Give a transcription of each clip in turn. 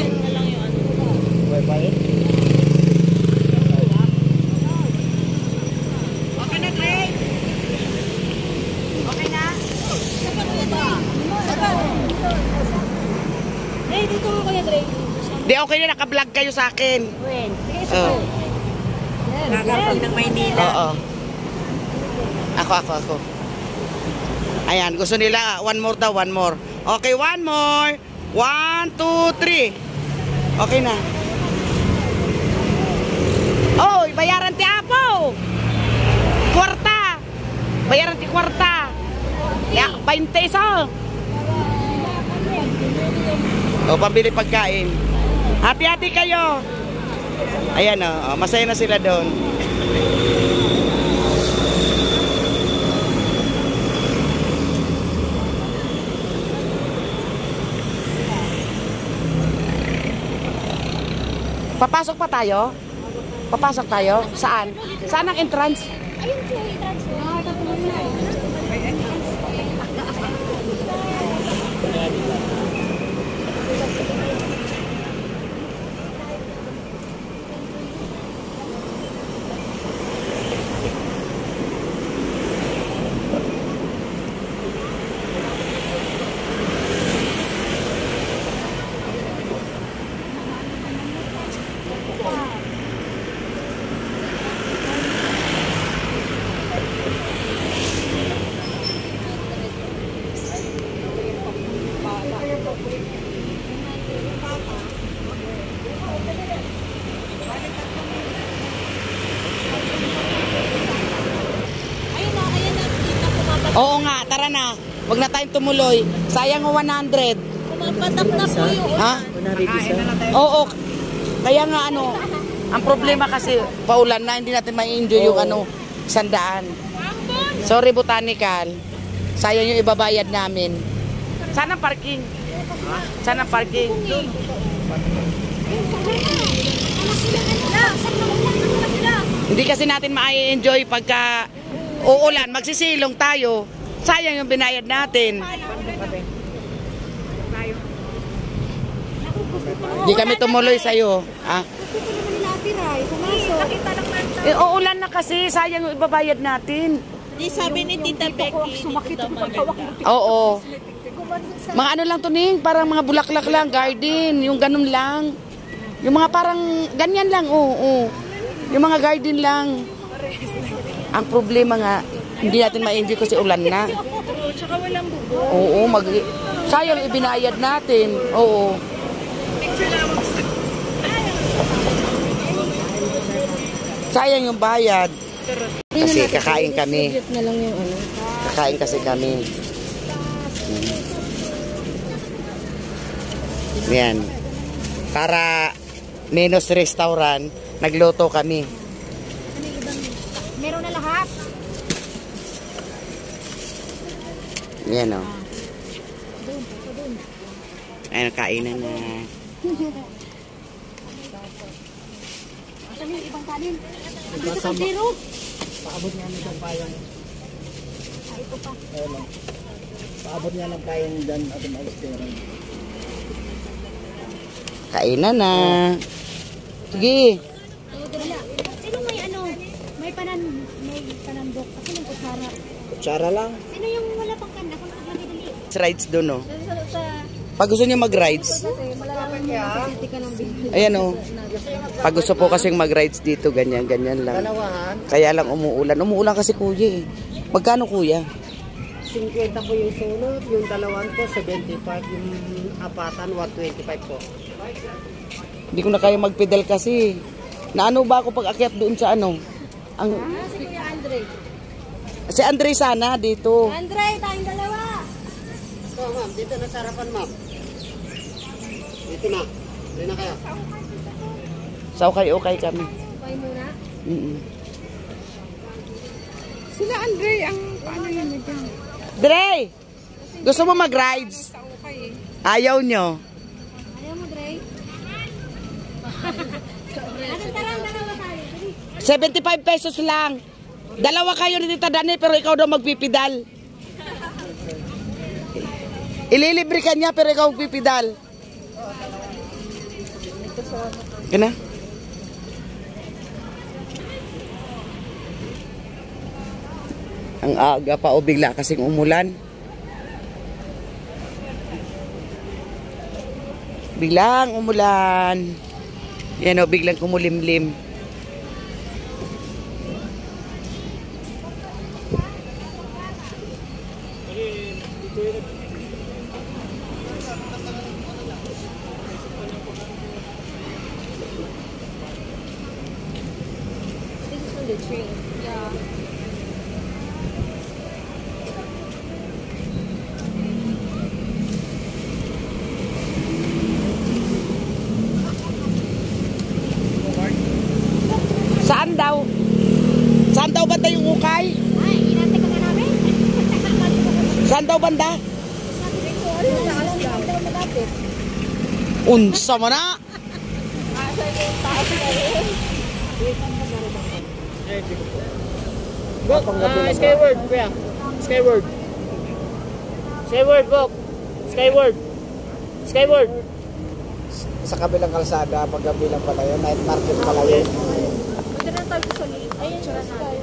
na lang yung ano. Okay na, Dre? Okay na? Dre, dito ko kuya Dre. Di okay na, naka-vlog kayo sa akin. When? Oh. Nakapag ng Maynila. Oo. Ako. Ayan, gusto nila, one more daw, one more. Okay, one more. 1, 2, 3. Okay na. Oy, bayaran ti Apo. Kwarta. Bayaran ti kwarta. Ya, 20 isa. O, pambili pagkain. Hati-hati kayo. Ayan o, masaya na sila doon. Papasok pa tayo? Papasok tayo? Saan? Saan ang entrance? Ayun po, entrance. Oo nga, tara na. Huwag na tayong tumuloy. Sayang o 100. Pumapatak na po yung Ha? Oo. Kaya nga ano, ang problema kasi paulan na, hindi natin ma-enjoy yung ano, 100. Sorry, Botanical. Sayang yung ibabayad namin. Saan ang parking? Saan ang parking? Hindi kasi natin ma-enjoy pagka uulan, magsisilong tayo. Sayang yung binayad natin. Hindi kami tumuloy sa'yo. Ah? Eh, uulan na kasi. Sayang yung ibabayad natin. Di sabi ni Tita Becky, dito daw maganda. Oo. Mga ano lang to, Ning? Parang mga bulaklak lang, garden. Yung ganun lang. Yung mga parang ganyan lang. Oo. Yung mga garden lang. Ang problema nga, hindi natin ma-enjoy kasi ulan na. Tsaka walang bubo. Oo, sayang ibinayad natin. Oo. Sayang yung bayad. Kasi kakain kami. Kakain kasi kami. Yan. Para menos restaurant, nagluto kami. Meron na lahat. Yan o. Ayun, kainan na. Asan yung ibang kanin? Dito sa zero. Paabot niya ng payong. Ito pa. Paabot niya ng payong dyan at umalis. Kainan na. Sige. Sino may ano? May panandok. Kasi yung kutsara. Kutsara lang. Sino yung wala pang kanda? Kung dali. Rides doon, no? Pag gusto niyo mag-rides. Ayan, o. Pag gusto po kasing mag-rides dito, ganyan lang. Kaya lang umuulan. Umuulan kasi, kuya, eh. Magkano, kuya? 50 po yung sulot, yung dalawan po 75, yung apatan 125 po. Hindi ko na kaya mag-pedal kasi. Naano ba ako pag akyat doon sa ano? Si Kuya Andre. Si Andre sana dito. Andre, tayong dalawa. So, ma'am, dito na sa harapan, ma'am. Dito na. Dito na kayo. Sa okay kami. Okay muna. Sila Andre, ang paano yun na dyan? Dre! Gusto mo mag-rides? Ayaw nyo. Ayaw mo, Dre? Tarang, dalawa tayo. 75 pesos lang. Dalawa kayo ni Tita Dani pero ikaw daw magpipidal. Ililibre ka niya pero ikaw pipidal. Gana? Ang aga pa o bigla kasing umulan. Biglang umulan. Yan o, biglang kumulimlim. Saan daw? Saan daw banda yung ukay? Ay, inantay ka nga namin. Saan daw banda? Unsa mo na? Skyward, kuya. Skyward. Skyward, Bok. Skyward. Skyward. Sa kabilang kalsada, pagkabilang pala yun, night market pala yun. Punta na tayo sa lake. Ayun, tsura natin.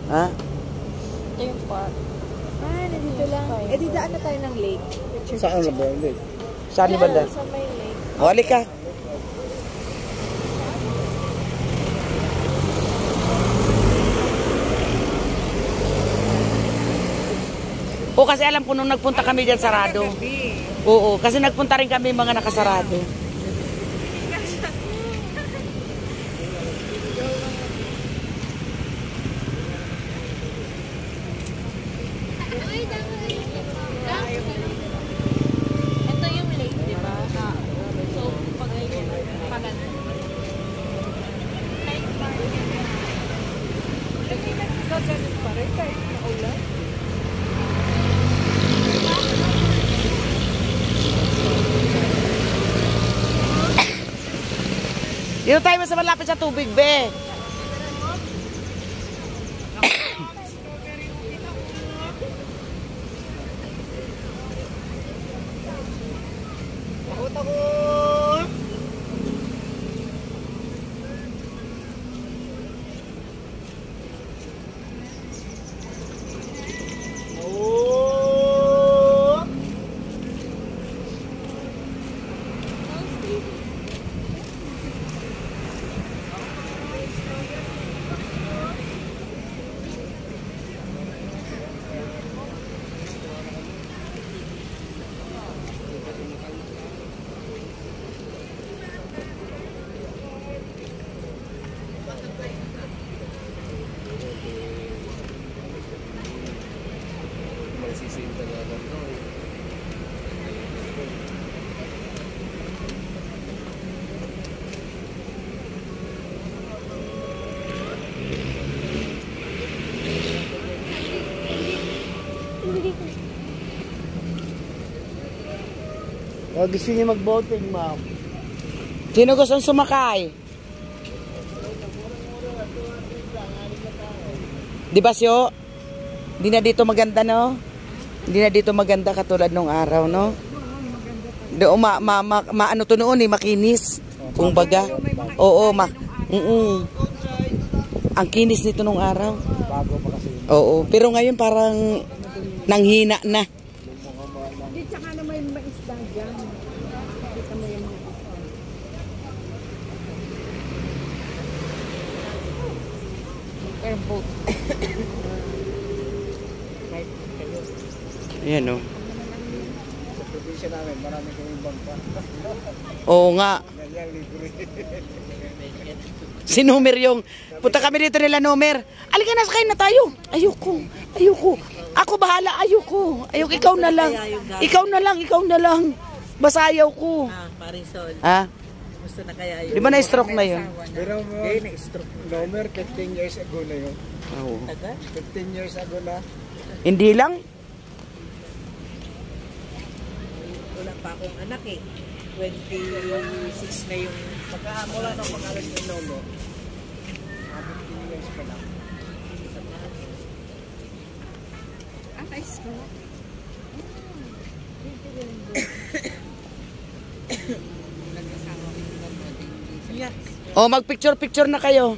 Ha? Ito yung park. Ah, nandito lang. Eh, di daan na tayo ng lake. Saan na ba yun? Saan yung banda? Sa may lake. O, halika. O, kasi alam ko nung nagpunta kami dyan sarado. Oo, kasi nagpunta rin kami mga nakasarado. Ito yung lake, di ba? So, pag pagano. Kasi nagkagalit pa rin kahit naulan. Dito tayo mas malapit sa tubig, be. O, gusto niyo mag-boating, ma'am? Sino gustong sumakay? Di ba, Syo? Hindi na dito maganda, no? Hindi na dito maganda katulad nung araw, no? Doon, ano to noon, makinis. Kung baga. Oo, ang kinis nito nung araw. Bago pa kasi. Oo, pero ngayon parang nanghina na. Di tsaka na may maisda dyan. Kita mo yung mga isda. Airboat. Ayan, no? Sa probinsya namin, marami kami bangka. Oo nga. Ganyan, libre. Si Nomer yung, punta kami dito nila Nomer. Alika na, sakay na tayo. Ayoko. Ako bahala, ayoko. Ikaw na lang. Ikaw na lang. Basta ayaw ko. Marisol. Ha? Gusto na kaya yun? Di ba na-stroke na yun? Pero Eh, na-stroke. Nomer, 15 years ago na yun. Oo. Tagal? 15 years ago na. Hindi lang. Wala pa akong anak eh. 26 na yung... Mula nang pag-alas ng Nomer, 15 years pa lang. Ang ice ko. O, mag-picture-picture na kayo.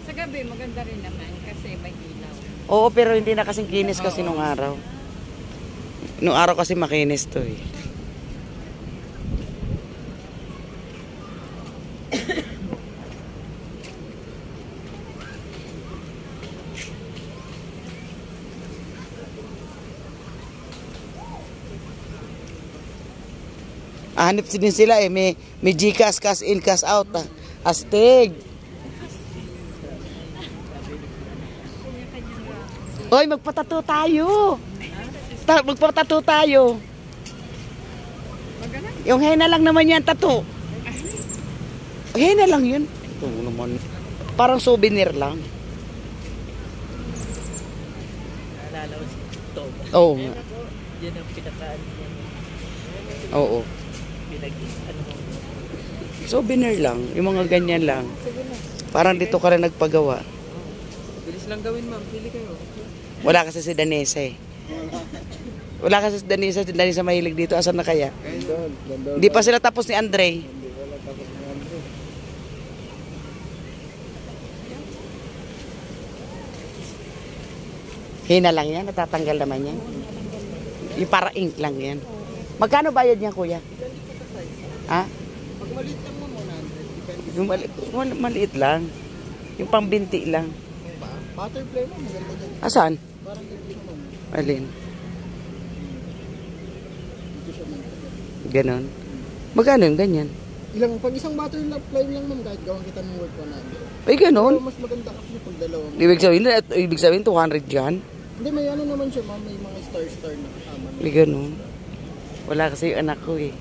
Sa gabi, maganda rin naman kasi may ilaw. Oo, pero hindi na kasing kinis kasi nung araw. Nung araw kasi makinis to eh. Hanip din sila eh. May Gcash, cash in, cash out. Ah. Astig. Oy, magpatato tayo. Magpatato tayo. Yung henna lang naman yan, tato. Henna lang yun. Ito naman. Parang souvenir lang. Naalala ko si Tom. Oo nga. Yan ang pinakaan niya. Oo. Ano mo? Souvenir lang. Yung mga ganyan lang. Parang dito ka rin nagpagawa. Bilis lang gawin, ma'am. Pili kayo. Wala kasi si Danesa eh. Wala kasi si Danesa. Si Danesa mahilig dito. Asan na kaya? Hindi pa sila tapos ni Andre. Hina lang yan. Natatanggal naman yan. Yung para ink lang yan. Magkano bayad niya, kuya? Ha? Pag maliit lang mo muna. Yung maliit lang. Yung pambinti lang. Butterfly mo, maganda dyan. Asan? Parang dito naman. Alin? Dito siya man. Ganon. Magkano yung ganyan? Pag isang butterfly lang, ma'am, kahit gawin kita ng work 100. Ay, ganon. Pero mas maganda kasi pag dalawa. Ibig sabihin 200 dyan? Hindi, may ano naman siya, ma'am. May mga star na kasama. May ganon. Wala kasi yung anak ko eh.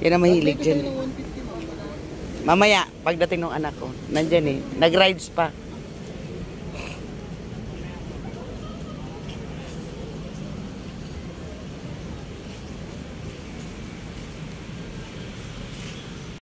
Yan ang mahilig dyan. Ng 150, ma'am. Mamaya, pagdating ng anak ko, nandyan eh. Nag-rides pa.